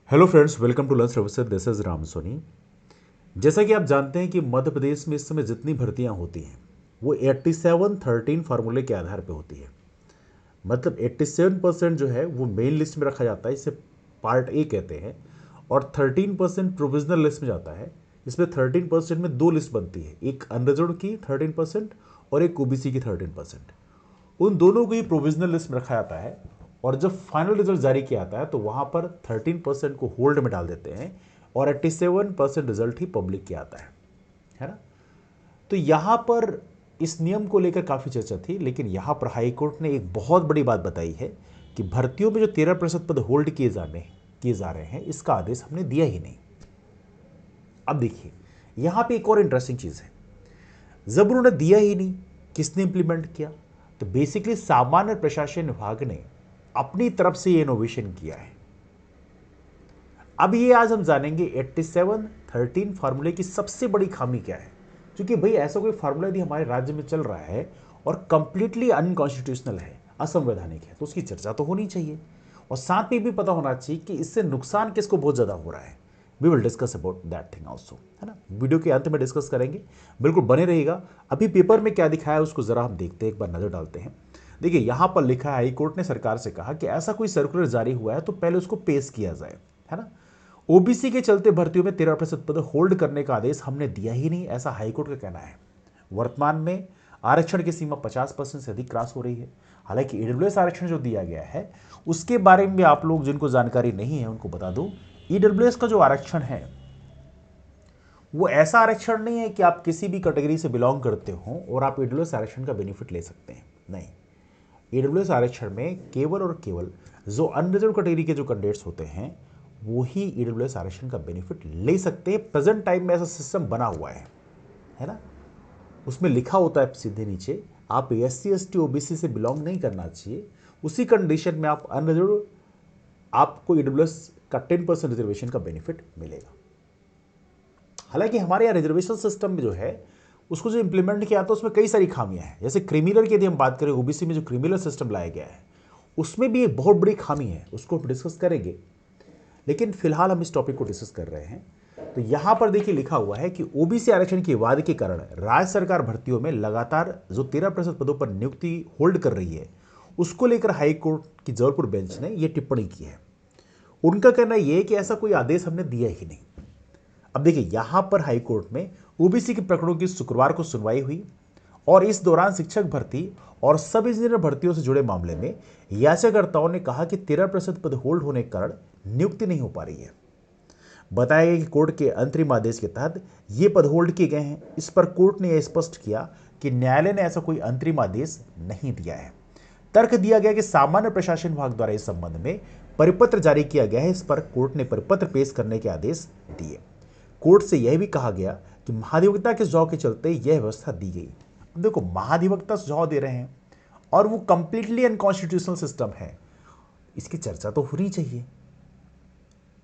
Hello friends, welcome to learn services. This is Ram Soni. जैसा कि आप जानते हैं कि मध्य प्रदेश में इस समय जितनी भर्तियां होती हैं वो 87-13 फार्मूले के आधार पे होती है। मतलब 87% जो है वो मेन लिस्ट में रखा जाता है, इसे पार्ट ए कहते हैं। और 13% प्रोविजनल लिस्ट में जाता है। इसमें 13% में दो लिस्ट बनती है, एक अनरिजर्व की 13% और एक ओबीसी की 13%। उन दोनों को ही प्रोविजनल लिस्ट में रखा जाता है। और जब फाइनल रिजल्ट जारी किया जाता है तो वहां पर 13% को होल्ड में डाल देते हैं और 87% रिजल्ट ही पब्लिक किया आता है ना। तो यहां पर इस नियम को लेकर काफी चर्चा थी, लेकिन यहां पर हाई कोर्ट ने एक बहुत बड़ी बात बताई है कि भर्तियों में जो 13% पद होल्ड किए जा रहे हैं, इसका आदेश हमने दिया ही नहीं। अब देखिए, यहां पे एक और इंटरेस्टिंग चीज है। जब उन्होंने दिया ही नहीं, किसने इंप्लीमेंट किया? तो बेसिकली सामान्य प्रशासन विभाग ने अपनी तरफ से ये इनोवेशन किया है। अब ये आज हम जानेंगे 87-13 फार्मूले की सबसे बड़ी खामी क्या है। क्योंकि भाई ऐसा कोई फार्मूला यदि हमारे राज्य में चल रहा है और कंप्लीटली अनकॉन्स्टिट्यूशनल है, असंवैधानिक है, तो उसकी चर्चा तो होनी चाहिए। और साथ में भी पता होना चाहिए कि इससे नुकसान किसको बहुत ज़्यादा हो रहा है। We will discuss about that thing also, है ना। वीडियो के अंत में डिस्कस करेंगे, बिल्कुल बने रहिएगा। अभी पेपर में क्या दिखाया है उसको जरा हम देखते हैं, एक बार नजर डालते हैं। देखिए, यहां पर लिखा है, हाई कोर्ट ने सरकार से कहा कि ऐसा कोई सर्कुलर जारी हुआ है तो पहले उसको पेश किया जाए, है ना। ओबीसी के चलते भर्तियों में 13% पद होल्ड करने का आदेश हमने दिया ही नहीं, ऐसा हाईकोर्ट का कहना है। वर्तमान में आरक्षण की सीमा 50% से अधिक क्रॉस हो रही है। हालांकि ईडब्ल्यूएस आरक्षण जो दिया गया है उसके बारे में आप लोग जिनको जानकारी नहीं है उनको बता दूं, ईडब्ल्यूएस का जो आरक्षण है वो ऐसा आरक्षण नहीं है कि आप किसी भी कैटेगरी से बिलोंग करते हो और आप ईडब्ल्यूएस आरक्षण का बेनिफिट ले सकते हैं। नहीं, ईडब्ल्यूएस आरक्षण में केवल और केवल जो अनरिजर्व कैटेगरी के जो कैंडिडेट्स होते हैं वो ही ईडब्ल्यूएस आरक्षण का बेनिफिट ले सकते हैं। प्रेजेंट टाइम में ऐसा सिस्टम बना हुआ है ना। उसमें लिखा होता है सीधे नीचे, आप एससी एसटी ओबीसी से बिलोंग नहीं करना चाहिए, उसी कंडीशन में आप अनरिजर्व, आपको ईडब्ल्यूएस का 10% रिजर्वेशन का बेनिफिट मिलेगा। हालांकि हमारे यहाँ रिजर्वेशन सिस्टम में जो है उसको जो इंप्लीमेंट किया था उसमें कई सारी खामियां हैं। जैसे क्रिमिनल की यदि हम बात करें, ओबीसी में जो क्रिमिनल सिस्टम लाया गया है उसमें भी एक बहुत बड़ी खामी है, उसको हम डिस्कस करेंगे। लेकिन फिलहाल हम इस टॉपिक को डिस्कस कर रहे हैं। तो यहां पर देखिए लिखा हुआ है कि ओबीसी आरक्षण के वादे के कारण राज्य सरकार भर्तियों में लगातार जो 13% पदों पर नियुक्ति होल्ड कर रही है उसको लेकर हाई कोर्ट की जबलपुर बेंच ने यह टिप्पणी की है। उनका कहना यह है कि ऐसा कोई आदेश हमने दिया ही नहीं। अब देखिए, यहां पर हाई कोर्ट में ओबीसी के प्रकरणों की शुक्रवार को सुनवाई हुई और इस दौरान शिक्षक भर्ती और सब इंजीनियर भर्तियों से जुड़े मामले में याचिकाकर्ताओं ने कहा कि 13% पद होल्ड होने के कारण नियुक्ति नहीं हो पा रही है। बताया गया कि कोर्ट के अंतरिम आदेश के तहत ये पद होल्ड किए गए हैं। इस पर कोर्ट ने यह स्पष्ट किया कि न्यायालय ने ऐसा कोई अंतरिम आदेश नहीं दिया है। तर्क दिया गया कि सामान्य प्रशासन विभाग द्वारा इस संबंध में परिपत्र जारी किया गया है। इस पर कोर्ट ने परिपत्र पेश करने के आदेश दिए। कोर्ट से यह भी कहा गया कि महाधिवक्ता के सुझाव के चलते यह व्यवस्था दी गई। अब देखो, महाधिवक्ता सुझाव दे रहे हैं और वो कंप्लीटली अनकॉन्स्टिट्यूशनल सिस्टम है, इसकी चर्चा तो होनी चाहिए,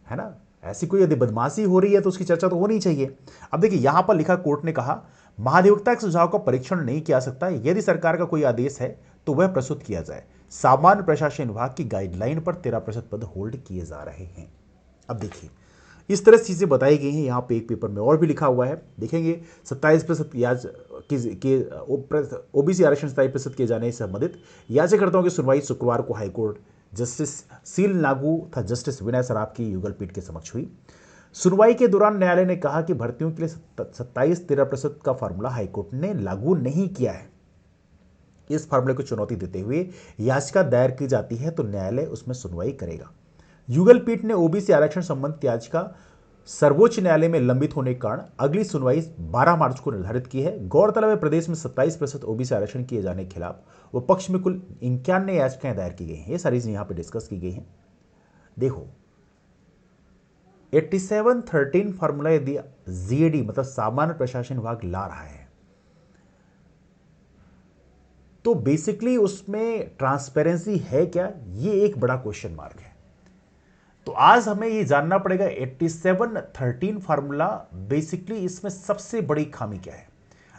है ना। ऐसी कोई यदि बदमाशी हो रही है तो उसकी चर्चा तो होनी चाहिए। अब देखिए, यहां पर लिखा, कोर्ट ने कहा महाधिवक्ता के सुझाव का परीक्षण नहीं किया सकता, यदि सरकार का कोई आदेश है तो वह प्रस्तुत किया जाए। सामान्य प्रशासन विभाग की गाइडलाइन पर 13% पद होल्ड किए जा रहे हैं। अब देखिए, इस तरह से चीजें बताई गई हैं। यहाँ पे एक पेपर में और भी लिखा हुआ है, देखेंगे। 27% ओबीसी आरक्षण 27% किए जाने से संबंधित याचिकाकर्ताओं की सुनवाई शुक्रवार को हाईकोर्ट जस्टिस सील नागू तथा जस्टिस विनय सराफ की युगल पीठ के समक्ष हुई। सुनवाई के दौरान न्यायालय ने कहा कि भर्तियों के लिए 27-13% का फार्मूला हाईकोर्ट ने लागू नहीं किया है। इस फार्मूले को चुनौती देते हुए याचिका दायर की जाती है तो न्यायालय उसमें सुनवाई करेगा। युगल पीठ ने ओबीसी आरक्षण संबंधित याचिका सर्वोच्च न्यायालय में लंबित होने के कारण अगली सुनवाई 12 मार्च को निर्धारित की है। गौरतलब है, प्रदेश में 27% ओबीसी आरक्षण किए जाने के खिलाफ वो पक्ष में कुल 51 याचिकाएं दायर की गई हैं। ये सारी चीजें यहां पर डिस्कस की गई हैं। देखो, 87-13 फार्मूला यदि जीएडी मतलब सामान्य प्रशासन विभाग ला रहा है तो बेसिकली उसमें ट्रांसपेरेंसी है क्या, ये एक बड़ा क्वेश्चन मार्क है। तो आज हमें ये जानना पड़ेगा 87-13 फार्मूला बेसिकली इसमें सबसे बड़ी खामी क्या है।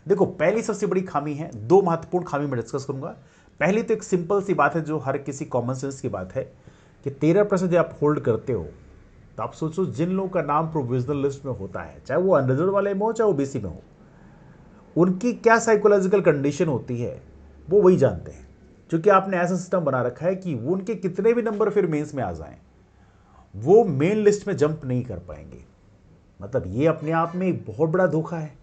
देखो, पहली सबसे बड़ी खामी है, दो महत्वपूर्ण खामी मैं डिस्कस करूंगा। पहली तो एक सिंपल सी बात है जो हर किसी कॉमन सेंस की बात है कि 13% आप होल्ड करते हो तो आप सोचो जिन लोगों का नाम प्रोविजनल लिस्ट में होता है, चाहे वो अनरिजर्व वाले में हो चाहे ओबीसी में हो, उनकी क्या साइकोलॉजिकल कंडीशन होती है वो वही जानते हैं। क्योंकि आपने ऐसा सिस्टम बना रखा है कि वो उनके कितने भी नंबर फिर मेंस में आ जाएं, वो मेन लिस्ट में जंप नहीं कर पाएंगे। मतलब ये अपने आप में एक बहुत बड़ा धोखा है।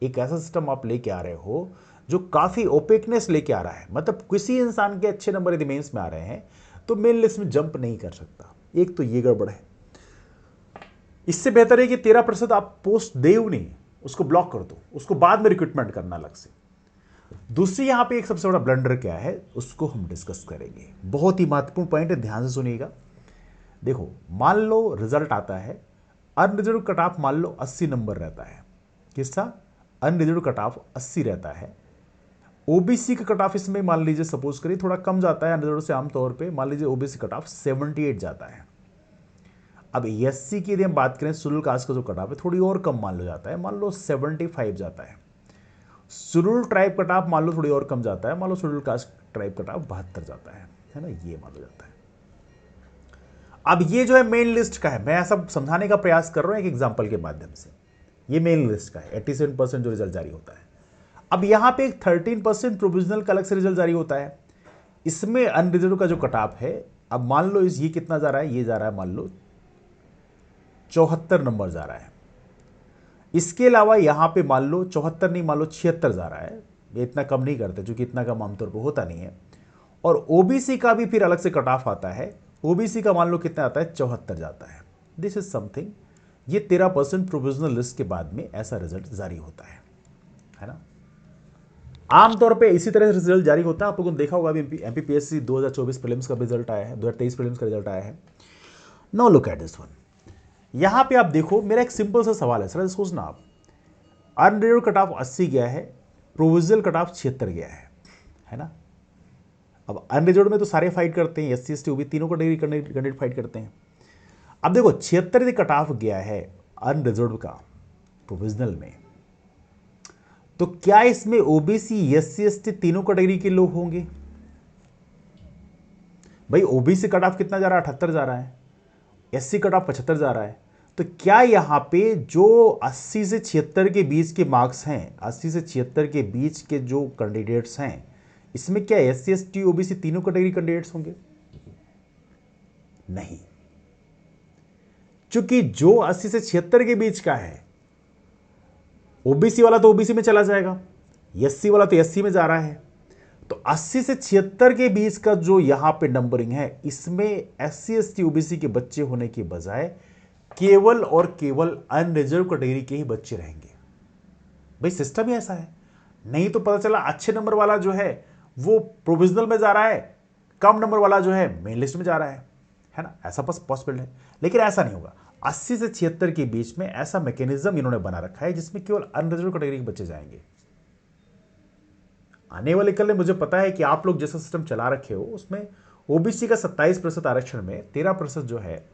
एक ऐसा सिस्टम आप लेके आ रहे हो जो काफ़ी ओपेकनेस लेके आ रहा है। मतलब किसी इंसान के अच्छे नंबर यदि मेंस में आ रहे हैं तो मेन लिस्ट में जंप नहीं कर सकता। एक तो ये गड़बड़ है। इससे बेहतर है कि 13% आप पोस्ट दे नहीं, उसको ब्लॉक कर दो, उसको बाद में रिक्रूटमेंट करना अलग से। दूसरी यहां पे एक सबसे बड़ा ब्लंडर क्या है उसको हम डिस्कस करेंगे। बहुत ही महत्वपूर्ण पॉइंट है, ध्यान से सुनिएगा। देखो, मान लो रिजल्ट आता है, अनरिजर्व कट ऑफ मान लो 80 नंबर रहता है। किसका? अनरिजर्व कट ऑफ 80 रहता है। ओबीसी का कट ऑफ इसमें मान लीजिए सपोज करिए थोड़ा कम जाता है अनरिजर्व से, आमतौर पे मान लीजिए ओबीसी कट ऑफ 78 जाता है। अब एससी की यदि हम बात करें, शेड्यूल कास्ट का जो कट ऑफ है थोड़ी और कम मान लो जाता है, मान लो 75 जाता है। शेड्यूल ट्राइब कट ऑफ मान लो थोड़ी और कम जाता है, मान लो schedule caste tribe cut off 72 जाता है ना, ये मान लो जाता है। अब ये जो है मेन लिस्ट का है, मैं ऐसा समझाने का प्रयास कर रहा हूं एक एग्जांपल के माध्यम से। ये मेन लिस्ट का है 87% जो रिजल्ट जारी होता है। अब यहां पे एक 13% प्रोविजनल का अलग से रिजल्ट जारी होता है। इसमें अनरिजर्व का जो कट ऑफ है, अब मान लो ये कितना जा रहा है, ये जा रहा है मान लो 74 नंबर जा रहा है। इसके अलावा यहां पे मान लो 74 नहीं, मान लो 76 जा रहा है। ये इतना कम नहीं करते क्योंकि इतना कम आमतौर पर होता नहीं है। और ओबीसी का भी फिर अलग से कट ऑफ आता है। ओबीसी का मान लो कितना आता है, 74 जाता है। This is something. ये 13% प्रोविजनल लिस्ट के बाद में ऐसा रिजल्ट जारी होता है ना। आमतौर पे इसी तरह से रिजल्ट जारी होता है। आप लोगों ने देखा होगा अभी एमपीपीएससी 2024 प्रीलिम्स का रिजल्ट आया है, 2023 प्रीलिम्स का रिजल्ट आया है। Now look at this one. यहां पे आप देखो, मेरा एक सिंपल सा सवाल है, सर सोचना आप, अनरिजर्व कट ऑफ 80 गया है, प्रोविजनल कट ऑफ 76 गया है ना। अब अनरिजर्व में तो सारे फाइट करते हैं, एससी एसटी ओबीसी तीनों कैटेगरी कैंडिडेट फाइट करते हैं। अब देखो 76 कट ऑफ गया है अनरिजर्व का प्रोविजनल में, तो क्या इसमें ओबीसी एससी एसटी तीनों कैटेगरी के लोग होंगे? भाई ओबीसी कट ऑफ कितना जा रहा है, 78 जा रहा है। एससी कट ऑफ 75 जा रहा है। तो क्या यहां पे जो 80 से 76 के बीच के मार्क्स हैं, 80 से 76 के बीच के जो कैंडिडेट्स हैं, इसमें क्या एससी एसटी ओबीसी तीनों कैटेगरी कैंडिडेट्स होंगे? नहीं। क्योंकि जो 80 से 76 के बीच का है, ओबीसी वाला तो ओबीसी में चला जाएगा, एससी वाला तो एससी में जा रहा है। तो 80 से 76 के बीच का जो यहां पे नंबरिंग है, इसमें एससी एसटी ओबीसी के बच्चे होने के बजाय केवल और केवल अनरिजर्व कैटेगरी के ही बच्चे रहेंगे। भाई सिस्टम ही ऐसा है। नहीं तो पता चला अच्छे नंबर वाला जो है वो प्रोविजनल में जा रहा है, कम नंबर वाला जो है मेन लिस्ट में जा रहा है ना। ऐसा बस पॉसिबल है, लेकिन ऐसा नहीं होगा। 80 से 76 के बीच में ऐसा मैकेनिज्म इन्होंने बना रखा है जिसमें केवल अनरिजर्व कैटेगरी के बच्चे जाएंगे। आने वाले कल में मुझे पता है कि आप लोग जैसा सिस्टम चला रखे हो उसमें ओबीसी का 27% आरक्षण में 13% जो है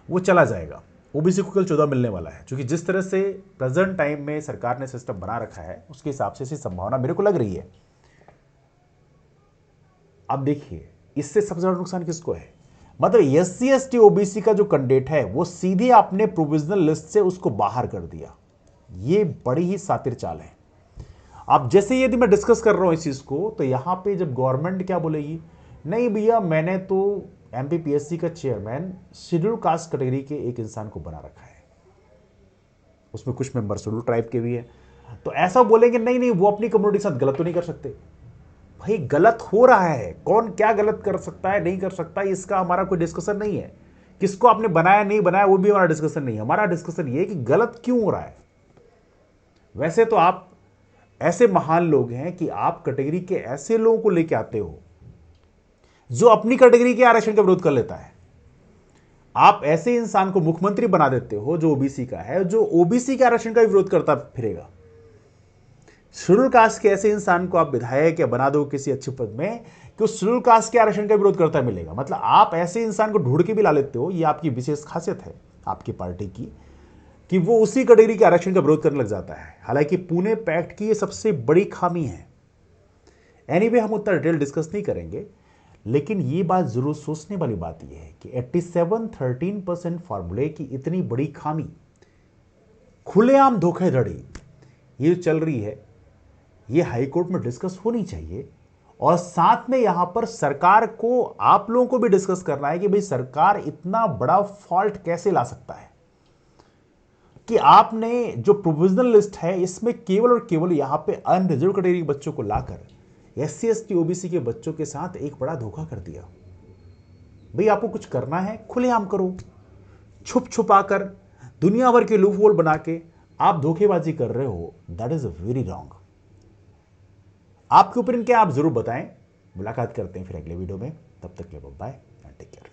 वो चला जाएगा। ओबीसी को कल 14 मिलने वाला है, क्योंकि जिस तरह से प्रेजेंट टाइम में सरकार ने सिस्टम बना रखा है उसके हिसाब से ऐसी संभावना मेरे को लग रही है। अब देखिए इससे सबसे ज्यादा नुकसान किसको है? मतलब एससी एसटी ओबीसी का जो कैंडिडेट है वो सीधे आपने प्रोविजनल लिस्ट से उसको बाहर कर दिया। ये बड़ी ही सातिर चाल है। अब जैसे यदि मैं डिस्कस कर रहा हूं इस चीज को, तो यहां पे जब गवर्नमेंट क्या बोलेगी, नहीं भैया मैंने तो एमपीपीएससी का चेयरमैन शेड्यूल कास्ट कैटेगरी के एक इंसान को बना रखा है, उसमें कुछ मेंबर शेड्यूल ट्राइब के भी है, तो ऐसा बोलेंगे नहीं नहीं वो अपनी कम्युनिटी के साथ गलत तो नहीं कर सकते। भाई गलत हो रहा है, कौन क्या गलत कर सकता है नहीं कर सकता इसका हमारा कोई डिस्कशन नहीं है। किसको आपने बनाया नहीं बनाया वो भी हमारा डिस्कशन नहीं है। हमारा डिस्कशन ये है कि गलत क्यों हो रहा है। वैसे तो आप ऐसे महान लोग हैं कि आप कैटेगरी के ऐसे लोगों को लेके आते हो जो अपनी कैटेगरी के आरक्षण का विरोध कर लेता है। आप ऐसे इंसान को मुख्यमंत्री बना देते हो जो ओबीसी का है, जो ओबीसी के आरक्षण का विरोध करता फिरेगा। शेड्यूल कास्ट के ऐसे इंसान को आप विधायक या बना दो किसी अच्छे पद में कि उस शेड्यूल कास्ट के आरक्षण का विरोध करता मिलेगा। मतलब आप ऐसे इंसान को ढूंढ के भी ला लेते हो। ये आपकी विशेष खासियत है आपकी पार्टी की कि वो उसी कैटेगरी के आरक्षण का विरोध करने लग जाता है। हालांकि पुणे पैक्ट की ये सबसे बड़ी खामी है। एनीवे हम उतना डिटेल डिस्कस नहीं करेंगे, लेकिन ये बात जरूर सोचने वाली बात यह है कि 87-13% फार्मूले की इतनी बड़ी खामी, खुलेआम धोखाधड़ी ये चल रही है, ये हाईकोर्ट में डिस्कस होनी चाहिए। और साथ में यहां पर सरकार को, आप लोगों को भी डिस्कस करना है कि भाई सरकार इतना बड़ा फॉल्ट कैसे ला सकता है कि आपने जो प्रोविजनल लिस्ट है इसमें केवल और केवल यहां पे अनरिजर्व कैटेगरी के बच्चों को लाकर SC ST OBC के बच्चों के साथ एक बड़ा धोखा कर दिया। भाई आपको कुछ करना है खुलेआम करो, छुप छुपा कर दुनिया भर के लूप होल बना के आप धोखेबाजी कर रहे हो, दैट इज वेरी रॉन्ग। आपके ओपिनियन क्या आप जरूर बताएं। मुलाकात करते हैं फिर अगले वीडियो में, तब तक के लिए बाय एंड टेक केयर।